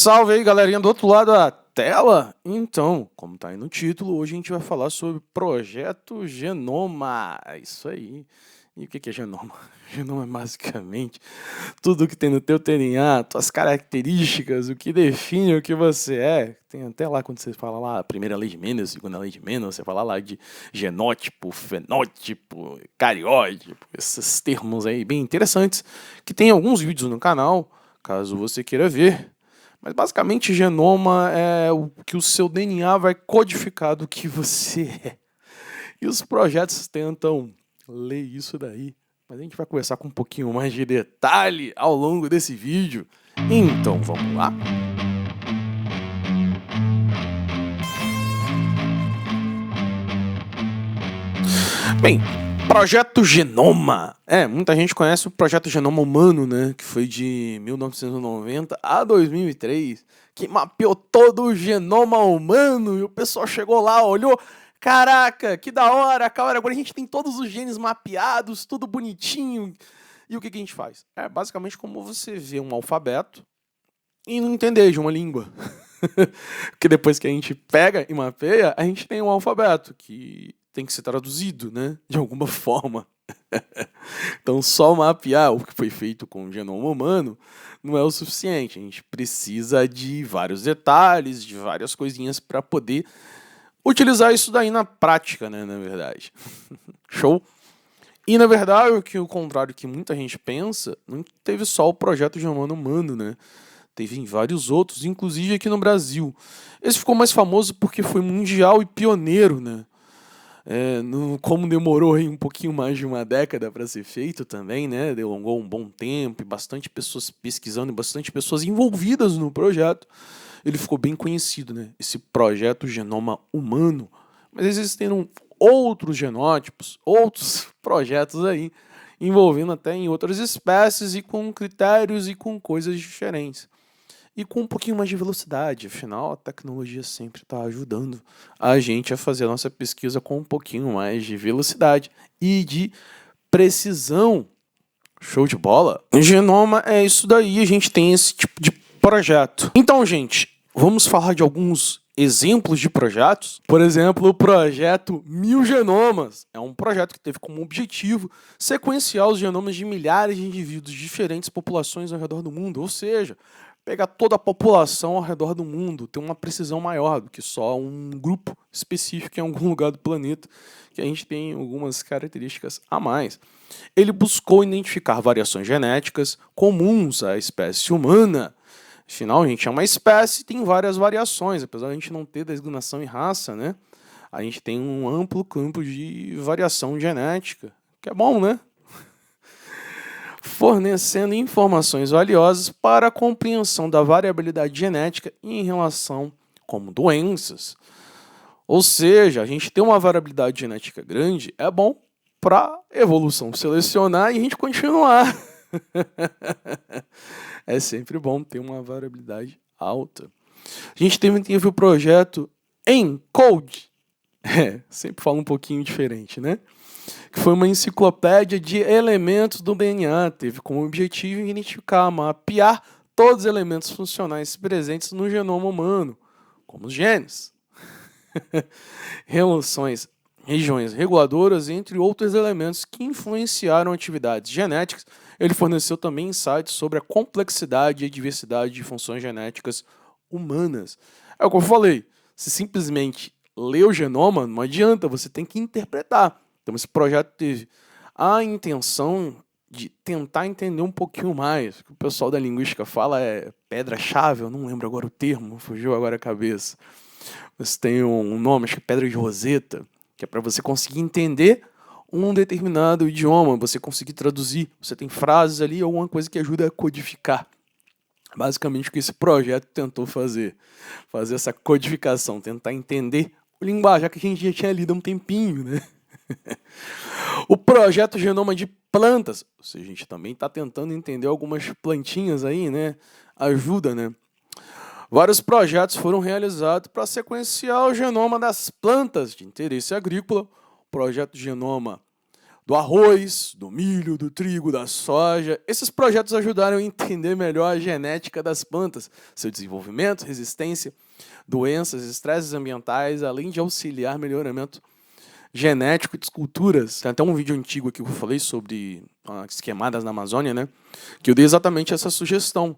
Salve aí, galerinha do outro lado da tela. Então, como tá aí no título, hoje a gente vai falar sobre Projeto Genoma. É isso aí. E o que é genoma? Genoma é basicamente tudo que tem no teu DNA, tuas características, o que define o que você é. Tem até lá quando você fala lá, a primeira lei de Mendel, a segunda lei de Mendel, você fala lá de genótipo, fenótipo, cariótipo, esses termos aí bem interessantes, que tem alguns vídeos no canal, caso você queira ver. Mas basicamente genoma é o que o seu DNA vai codificar do que você é. E os projetos tentam ler isso daí. Mas a gente vai conversar com um pouquinho mais de detalhe ao longo desse vídeo. Então vamos lá? Bem, Projeto Genoma. Muita gente conhece o Projeto Genoma Humano, né? Que foi de 1990 a 2003, que mapeou todo o genoma humano. E o pessoal chegou lá, olhou, caraca, que da hora, cara, agora a gente tem todos os genes mapeados, tudo bonitinho. E o que a gente faz? É basicamente como você vê um alfabeto e não entender de uma língua. Porque depois que a gente pega e mapeia, a gente tem um alfabeto que tem que ser traduzido, né? De alguma forma. Então, só mapear o que foi feito com o genoma humano não é o suficiente. A gente precisa de vários detalhes, de várias coisinhas para poder utilizar isso daí na prática, né? Na verdade. Show? E, na verdade, o contrário que muita gente pensa, não teve só o projeto Genoma Humano, né? Teve em vários outros, inclusive aqui no Brasil. Esse ficou mais famoso porque foi mundial e pioneiro, né? Como demorou aí um pouquinho mais de uma década para ser feito também, né? Delongou um bom tempo e bastante pessoas pesquisando e bastante pessoas envolvidas no projeto. Ele ficou bem conhecido, né? Esse projeto Genoma Humano. Mas existem outros genótipos, outros projetos aí, envolvendo até em outras espécies e com critérios e com coisas diferentes. E com um pouquinho mais de velocidade, afinal a tecnologia sempre está ajudando a gente a fazer a nossa pesquisa com um pouquinho mais de velocidade e de precisão. Show de bola? O genoma é isso daí, a gente tem esse tipo de projeto. Então, gente, vamos falar de alguns exemplos de projetos. Por exemplo, o projeto 1000 Genomas. É um projeto que teve como objetivo sequenciar os genomas de milhares de indivíduos de diferentes populações ao redor do mundo, ou seja, pegar toda a população ao redor do mundo, ter uma precisão maior do que só um grupo específico em algum lugar do planeta, que a gente tem algumas características a mais. Ele buscou identificar variações genéticas comuns à espécie humana. Afinal, a gente é uma espécie e tem várias variações, apesar de a gente não ter designação em raça, né? A gente tem um amplo campo de variação genética, que é bom, né? Fornecendo informações valiosas para a compreensão da variabilidade genética em relação como doenças. Ou seja, a gente ter uma variabilidade genética grande é bom para a evolução selecionar e a gente continuar. É sempre bom ter uma variabilidade alta. A gente teve o projeto ENCODE. Sempre falo um pouquinho diferente, né? Que foi uma enciclopédia de elementos do DNA. Teve como objetivo identificar, mapear todos os elementos funcionais presentes no genoma humano, como os genes, relações, regiões reguladoras, entre outros elementos que influenciaram atividades genéticas. Ele forneceu também insights sobre a complexidade e a diversidade de funções genéticas humanas. É o que eu falei, se simplesmente ler o genoma, não adianta, você tem que interpretar. Então esse projeto teve a intenção de tentar entender um pouquinho mais. O que o pessoal da linguística fala é pedra-chave, eu não lembro agora o termo, fugiu agora a cabeça. Você tem um nome, acho que é pedra de Roseta, que é para você conseguir entender um determinado idioma, você conseguir traduzir. Você tem frases ali, alguma coisa que ajuda a codificar. Basicamente o que esse projeto tentou fazer essa codificação, tentar entender o linguajar que a gente já tinha lido há um tempinho, né? O projeto Genoma de Plantas, ou seja, a gente também está tentando entender algumas plantinhas aí, né? Ajuda, né? Vários projetos foram realizados para sequenciar o genoma das plantas de interesse agrícola. O projeto Genoma do arroz, do milho, do trigo, da soja. Esses projetos ajudaram a entender melhor a genética das plantas, seu desenvolvimento, resistência, doenças, estresses ambientais, além de auxiliar melhoramento genético de culturas. Tem até um vídeo antigo aqui que eu falei sobre as queimadas na Amazônia, né? Que eu dei exatamente essa sugestão.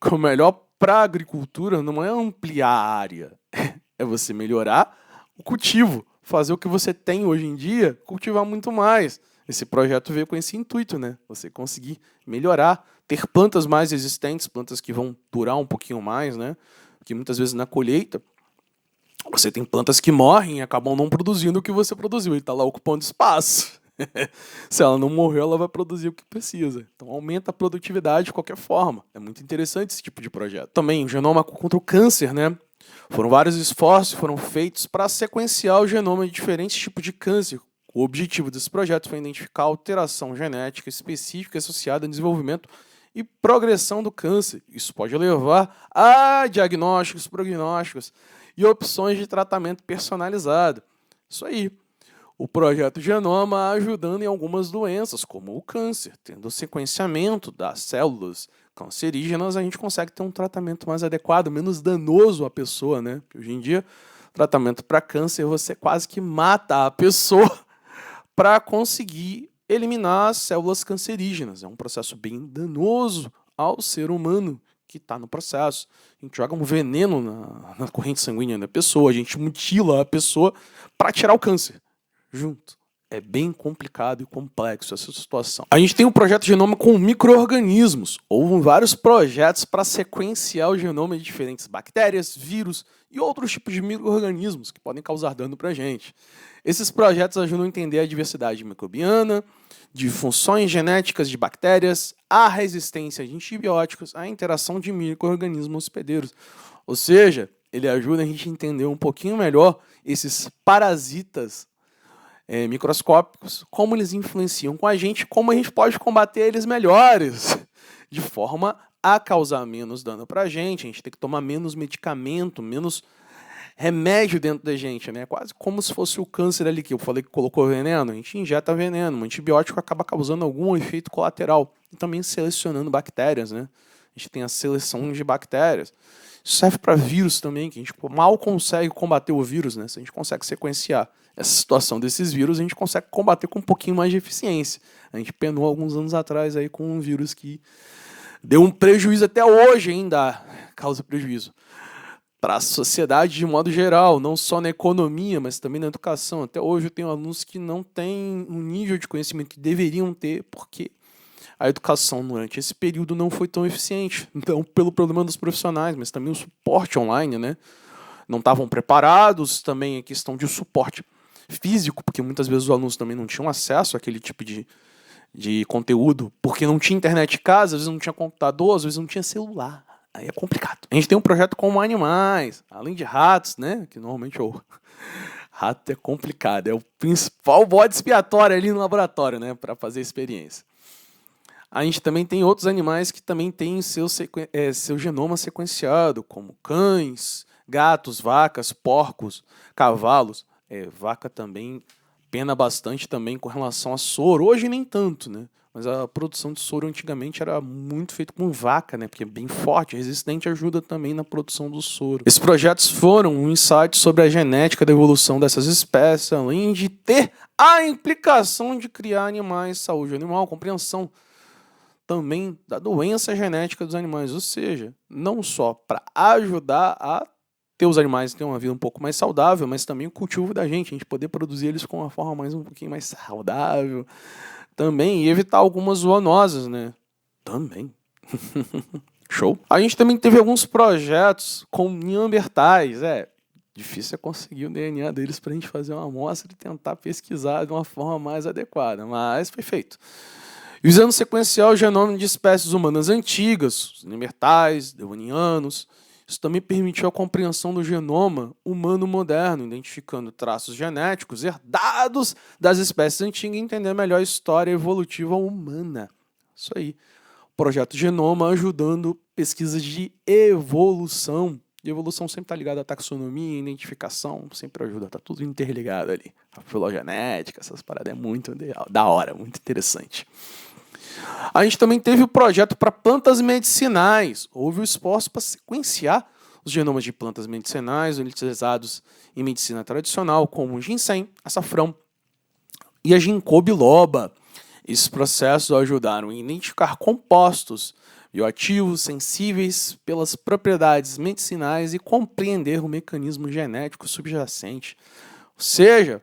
Que o melhor para a agricultura não é ampliar a área, é você melhorar o cultivo, fazer o que você tem hoje em dia, cultivar muito mais. Esse projeto veio com esse intuito, né? Você conseguir melhorar, ter plantas mais resistentes, plantas que vão durar um pouquinho mais, né? Porque muitas vezes na colheita você tem plantas que morrem e acabam não produzindo o que você produziu e está lá ocupando espaço. Se ela não morreu, ela vai produzir o que precisa. Então aumenta a produtividade de qualquer forma. É muito interessante esse tipo de projeto. Também o genoma contra o câncer, né? Foram vários esforços que foram feitos para sequenciar o genoma de diferentes tipos de câncer. O objetivo desse projeto foi identificar a alteração genética específica associada ao desenvolvimento e progressão do câncer. Isso pode levar a diagnósticos, prognósticos e opções de tratamento personalizado. Isso aí. O projeto Genoma ajudando em algumas doenças, como o câncer. Tendo o sequenciamento das células cancerígenas, a gente consegue ter um tratamento mais adequado, menos danoso à pessoa, né? Hoje em dia, tratamento para câncer, você quase que mata a pessoa para conseguir eliminar as células cancerígenas. É um processo bem danoso ao ser humano que está no processo. A gente joga um veneno na corrente sanguínea da pessoa, a gente mutila a pessoa para tirar o câncer junto. É bem complicado e complexo essa situação. A gente tem um projeto Genoma com micro-organismos. Houve vários projetos para sequenciar o genoma de diferentes bactérias, vírus e outros tipos de micro-organismos que podem causar dano para a gente. Esses projetos ajudam a entender a diversidade microbiana, de funções genéticas de bactérias, a resistência de antibióticos, a interação de micro-organismos hospedeiros. Ou seja, ele ajuda a gente a entender um pouquinho melhor esses parasitas microscópicos, como eles influenciam com a gente, como a gente pode combater eles melhores, de forma a causar menos dano para a gente tem que tomar menos medicamento, menos remédio dentro da gente, né? Quase como se fosse o câncer ali que eu falei que colocou veneno, a gente injeta veneno, um antibiótico acaba causando algum efeito colateral e também selecionando bactérias, né? A gente tem a seleção de bactérias. Isso serve para vírus também, que a gente mal consegue combater o vírus, né? Se a gente consegue sequenciar essa situação desses vírus, a gente consegue combater com um pouquinho mais de eficiência. A gente penou alguns anos atrás aí com um vírus que deu um prejuízo, até hoje ainda causa prejuízo para a sociedade de modo geral, não só na economia, mas também na educação. Até hoje eu tenho alunos que não têm um nível de conhecimento que deveriam ter, porque a educação durante esse período não foi tão eficiente. Então, pelo problema dos profissionais, mas também o suporte online, né? Não estavam preparados, também a questão de suporte físico, porque muitas vezes os alunos também não tinham acesso àquele tipo de conteúdo, porque não tinha internet em casa, às vezes não tinha computador, às vezes não tinha celular. Aí é complicado. A gente tem um projeto com animais, além de ratos, né? Que normalmente o rato é complicado, é o principal bode expiatório ali no laboratório, né? Para fazer a experiência. A gente também tem outros animais que também têm seu genoma sequenciado, como cães, gatos, vacas, porcos, cavalos. Vaca também pena bastante também com relação a soro. Hoje nem tanto, né? Mas a produção de soro antigamente era muito feita com vaca, né? Porque é bem forte, resistente, ajuda também na produção do soro. Esses projetos foram um insight sobre a genética da evolução dessas espécies, além de ter a implicação de criar animais, saúde animal, compreensão também da doença genética dos animais, ou seja, não só para ajudar a ter os animais ter uma vida um pouco mais saudável, mas também o cultivo da gente, a gente poder produzir eles com uma forma um pouquinho mais saudável também, e evitar algumas zoonoses, né? Também. Show. A gente também teve alguns projetos com neandertais, difícil é conseguir o DNA deles para a gente fazer uma amostra e tentar pesquisar de uma forma mais adequada, mas foi feito. Visando sequenciar o genoma de espécies humanas antigas, os neandertais, devonianos. Isso também permitiu a compreensão do genoma humano moderno, identificando traços genéticos herdados das espécies antigas e entender melhor a história evolutiva humana. Isso aí. O projeto Genoma ajudando pesquisas de evolução E evolução sempre está ligada à taxonomia, identificação, sempre ajuda, tá tudo interligado ali. A filogenética, essas paradas é muito da hora, muito interessante. A gente também teve o projeto para plantas medicinais. Houve o esforço para sequenciar os genomas de plantas medicinais utilizados em medicina tradicional, como o ginseng, açafrão e a ginkgo biloba. Esses processos ajudaram a identificar compostos bioativos sensíveis pelas propriedades medicinais e compreender o mecanismo genético subjacente. Ou seja,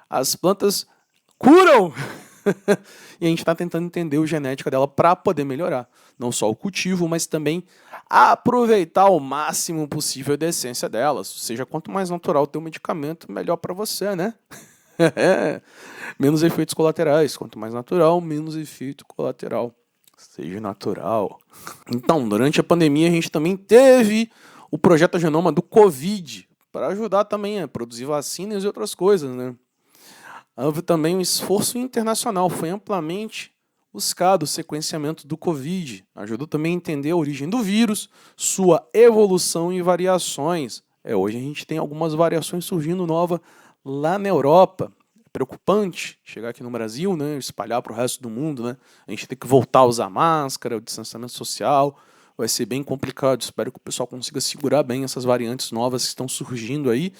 as plantas curam! E a gente está tentando entender a genética dela para poder melhorar. Não só o cultivo, mas também aproveitar o máximo possível da essência delas. Ou seja, quanto mais natural o teu medicamento, melhor para você, né? Menos efeitos colaterais. Quanto mais natural, menos efeito colateral. Seja natural. Então, durante a pandemia, a gente também teve o projeto Genoma do Covid, para ajudar também a produzir vacinas e outras coisas, né? Houve também um esforço internacional, foi amplamente buscado o sequenciamento do Covid. Ajudou também a entender a origem do vírus, sua evolução e variações. Hoje a gente tem algumas variações surgindo novas lá na Europa. É preocupante chegar aqui no Brasil, né, espalhar para o resto do mundo, né? A gente tem que voltar a usar máscara, o distanciamento social. Vai ser bem complicado. Espero que o pessoal consiga segurar bem essas variantes novas que estão surgindo aí.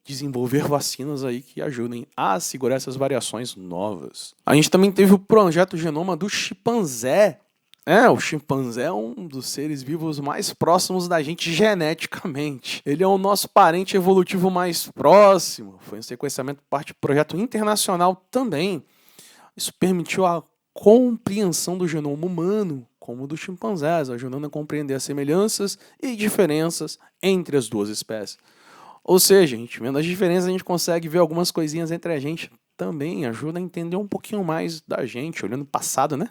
Desenvolver vacinas aí que ajudem a segurar essas variações novas. A gente também teve o projeto Genoma do chimpanzé. O chimpanzé é um dos seres vivos mais próximos da gente geneticamente. Ele é o nosso parente evolutivo mais próximo. Foi um sequenciamento parte do projeto internacional também. Isso permitiu a compreensão do genoma humano como dos chimpanzés, ajudando a compreender as semelhanças e diferenças entre as duas espécies. Ou seja, a gente vendo as diferenças, a gente consegue ver algumas coisinhas entre a gente também, ajuda a entender um pouquinho mais da gente, olhando o passado, né?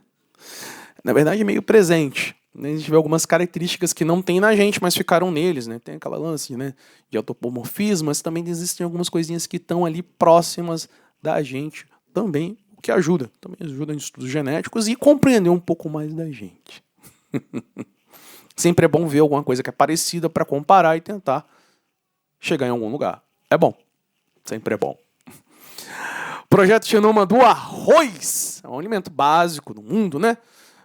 Na verdade, é meio presente. A gente vê algumas características que não tem na gente, mas ficaram neles, né? Tem aquela lance, né, de autopomorfismo, mas também existem algumas coisinhas que estão ali próximas da gente também, o que ajuda. Também ajuda em estudos genéticos e compreender um pouco mais da gente. Sempre é bom ver alguma coisa que é parecida para comparar e tentar chegar em algum lugar. É bom. Sempre é bom. Projeto Genoma do arroz. É um alimento básico do mundo, né?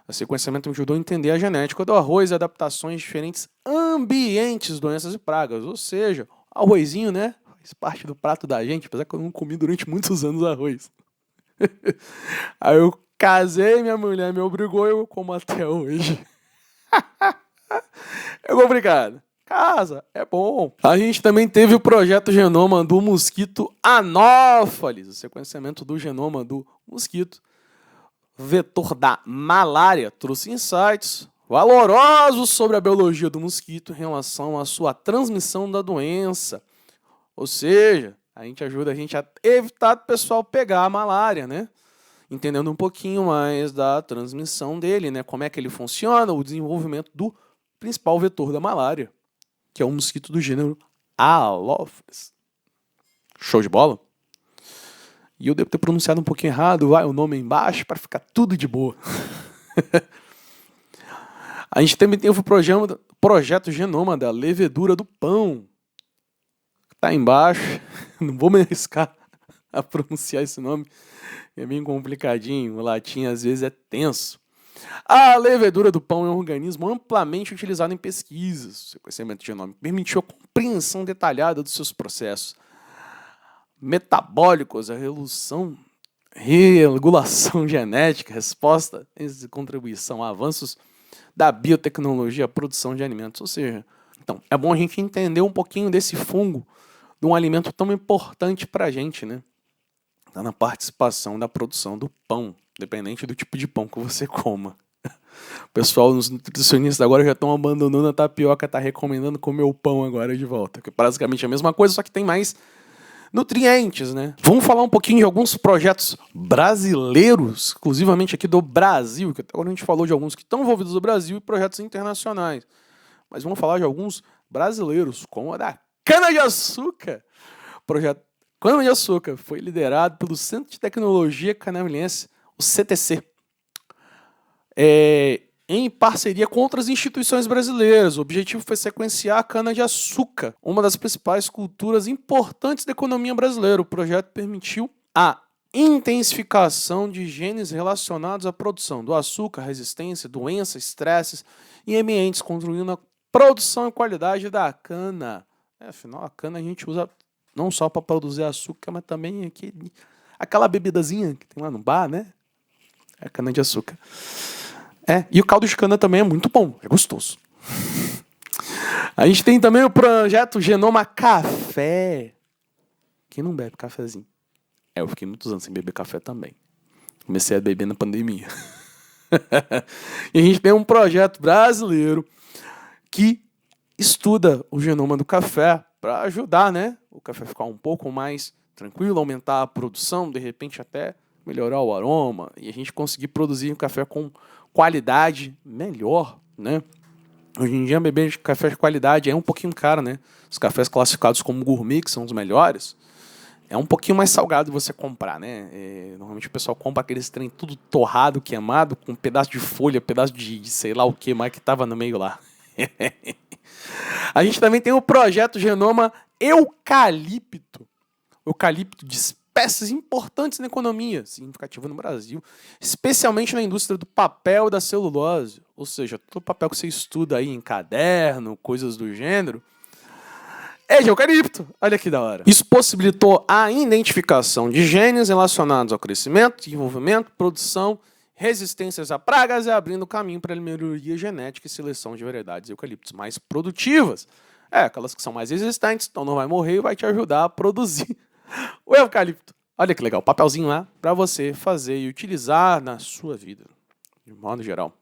O sequenciamento me ajudou a entender a genética do arroz e adaptações de diferentes ambientes, doenças e pragas. Ou seja, arrozinho, né? Faz parte do prato da gente, apesar que eu não comi durante muitos anos arroz. Aí eu casei, minha mulher me obrigou e eu como até hoje. É complicado. Casa, é bom. A gente também teve o projeto Genoma do mosquito Anófeles, o sequenciamento do genoma do mosquito, vetor da malária, trouxe insights valorosos sobre a biologia do mosquito em relação à sua transmissão da doença. Ou seja, a gente ajuda a gente a evitar do pessoal pegar a malária, né? Entendendo um pouquinho mais da transmissão dele, né? Como é que ele funciona, o desenvolvimento do principal vetor da malária, que é um mosquito do gênero Anopheles. Show de bola? E eu devo ter pronunciado um pouquinho errado, vai o nome embaixo para ficar tudo de boa. A gente também tem o projeto Genoma da levedura do pão. Tá embaixo. Não vou me arriscar a pronunciar esse nome. É bem complicadinho. O latim às vezes é tenso. A levedura do pão é um organismo amplamente utilizado em pesquisas. O sequenciamento genômico permitiu a compreensão detalhada dos seus processos metabólicos, a regulação genética, resposta e contribuição a avanços da biotecnologia, a produção de alimentos. Ou seja, então, é bom a gente entender um pouquinho desse fungo, de um alimento tão importante para a gente, né? Tá na participação da produção do pão, dependente do tipo de pão que você coma. O pessoal, os nutricionistas agora já estão abandonando a tapioca, tá recomendando comer o pão agora de volta, que é basicamente a mesma coisa, só que tem mais nutrientes, né? Vamos falar um pouquinho de alguns projetos brasileiros, exclusivamente aqui do Brasil, que até agora a gente falou de alguns que estão envolvidos no Brasil e projetos internacionais. Mas vamos falar de alguns brasileiros, como a da cana-de-açúcar. Projeto Cana-de-açúcar foi liderado pelo Centro de Tecnologia Canavilense, o CTC. em parceria com outras instituições brasileiras. O objetivo foi sequenciar a cana-de-açúcar, uma das principais culturas importantes da economia brasileira. O projeto permitiu a intensificação de genes relacionados à produção do açúcar, resistência, doenças, estresses e ambientes, contribuindo na produção e qualidade da cana. Afinal, a cana a gente usa não só para produzir açúcar, mas também aquela bebidazinha que tem lá no bar, né? É cana-de-açúcar. E o caldo de cana também é muito bom, é gostoso. A gente tem também o projeto Genoma Café. Quem não bebe cafezinho? Eu fiquei muitos anos sem beber café também. Comecei a beber na pandemia. E a gente tem um projeto brasileiro que estuda o genoma do café para ajudar, né, o café a ficar um pouco mais tranquilo, aumentar a produção, de repente até melhorar o aroma e a gente conseguir produzir um café com qualidade melhor, né? Hoje em dia beber café de qualidade é um pouquinho caro, né? Os cafés classificados como gourmet, que são os melhores, é um pouquinho mais salgado você comprar, né? Normalmente o pessoal compra aqueles trem tudo torrado, queimado, com um pedaço de folha, pedaço de sei lá o que mais que tava no meio lá. A gente também tem o projeto Genoma Eucalipto. Eucalipto de espécies importantes na economia significativa no Brasil, especialmente na indústria do papel e da celulose. Ou seja, todo o papel que você estuda aí em caderno, coisas do gênero, é de eucalipto. Olha que da hora. Isso possibilitou a identificação de genes relacionados ao crescimento, desenvolvimento, produção, resistências a pragas e abrindo caminho para a melhoria genética e seleção de variedades de eucaliptos mais produtivas. Aquelas que são mais resistentes, então não vai morrer e vai te ajudar a produzir o eucalipto. Olha que legal, papelzinho lá para você fazer e utilizar na sua vida, de modo geral.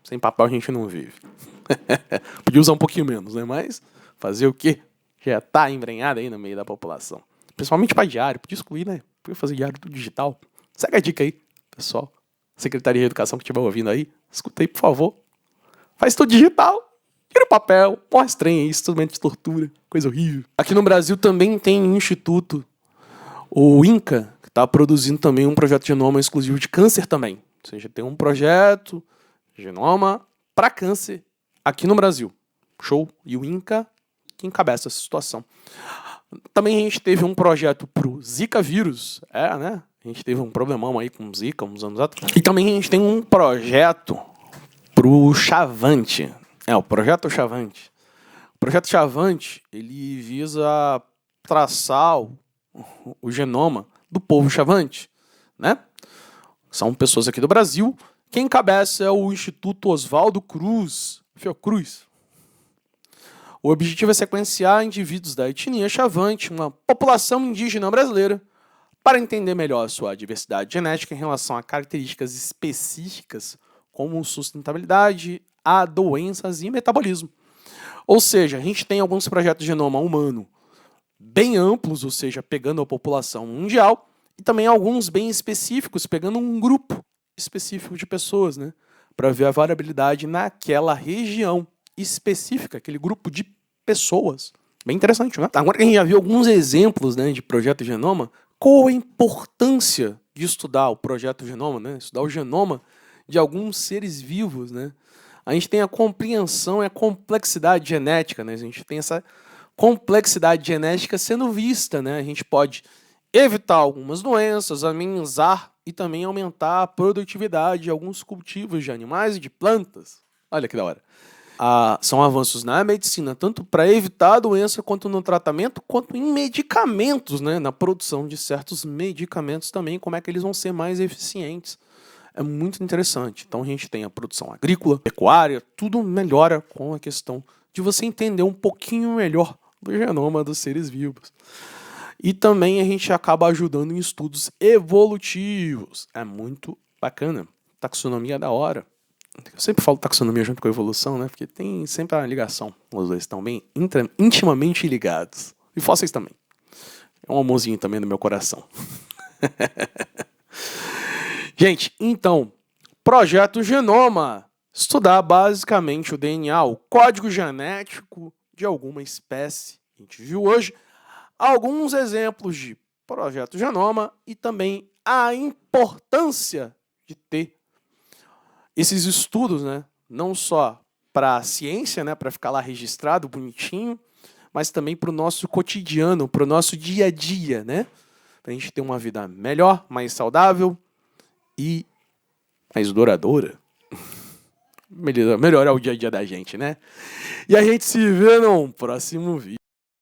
Sem papel a gente não vive. Podia usar um pouquinho menos, né? Mas fazer o quê? Já tá embrenhado aí no meio da população. Principalmente para diário, podia excluir, né? Podia fazer diário tudo digital. Segue a dica aí, pessoal. Secretaria de Educação que estiver ouvindo aí, escuta aí, por favor. Faz tudo digital. Tira o papel, morre estranho aí, instrumento de tortura, coisa horrível. Aqui no Brasil também tem um instituto, o INCA, que está produzindo também um projeto de genoma exclusivo de câncer também. Ou seja, tem um projeto genoma para câncer aqui no Brasil. Show. E o INCA que encabeça essa situação. Também a gente teve um projeto pro Zika vírus, né? A gente teve um problemão aí com Zika uns anos atrás. E também a gente tem um projeto pro Chavante. O projeto Chavante. O projeto Chavante, ele visa traçar o genoma do povo Chavante, né? São pessoas aqui do Brasil. Quem encabeça é o Instituto Oswaldo Cruz, Fiocruz. O objetivo é sequenciar indivíduos da etnia Chavante, uma população indígena brasileira, para entender melhor a sua diversidade genética em relação a características específicas como sustentabilidade, a doenças e metabolismo. Ou seja, a gente tem alguns projetos de genoma humano bem amplos, ou seja, pegando a população mundial, e também alguns bem específicos, pegando um grupo específico de pessoas, né, para ver a variabilidade naquela região específica, aquele grupo de pessoas. Bem interessante, né? Agora que a gente já viu alguns exemplos, né, de projeto genoma, qual a importância de estudar o projeto genoma, né? Estudar o genoma de alguns seres vivos, né? A gente tem a compreensão e a complexidade genética, né? A gente tem essa complexidade genética sendo vista, né? A gente pode evitar algumas doenças, amenizar e também aumentar a produtividade de alguns cultivos de animais e de plantas. Olha que da hora. São avanços na medicina, tanto para evitar a doença, quanto no tratamento, quanto em medicamentos, né? Na produção de certos medicamentos também, como é que eles vão ser mais eficientes. É muito interessante. Então a gente tem a produção agrícola, pecuária, tudo melhora com a questão de você entender um pouquinho melhor do genoma dos seres vivos. E também a gente acaba ajudando em estudos evolutivos. É muito bacana. Taxonomia é da hora. Eu sempre falo taxonomia junto com a evolução, né? Porque tem sempre a ligação. Os dois estão bem intimamente ligados. E fósseis também. É um amorzinho também no meu coração. Gente, então, projeto Genoma. Estudar basicamente o DNA, o código genético de alguma espécie. A gente viu hoje alguns exemplos de projeto Genoma e também a importância de ter esses estudos, né, não só para a ciência, né, para ficar lá registrado, bonitinho, mas também para o nosso cotidiano, para o nosso dia a dia, né? Para a gente ter uma vida melhor, mais saudável e mais duradoura. Melhorar o dia a dia da gente, né? E a gente se vê no próximo vídeo.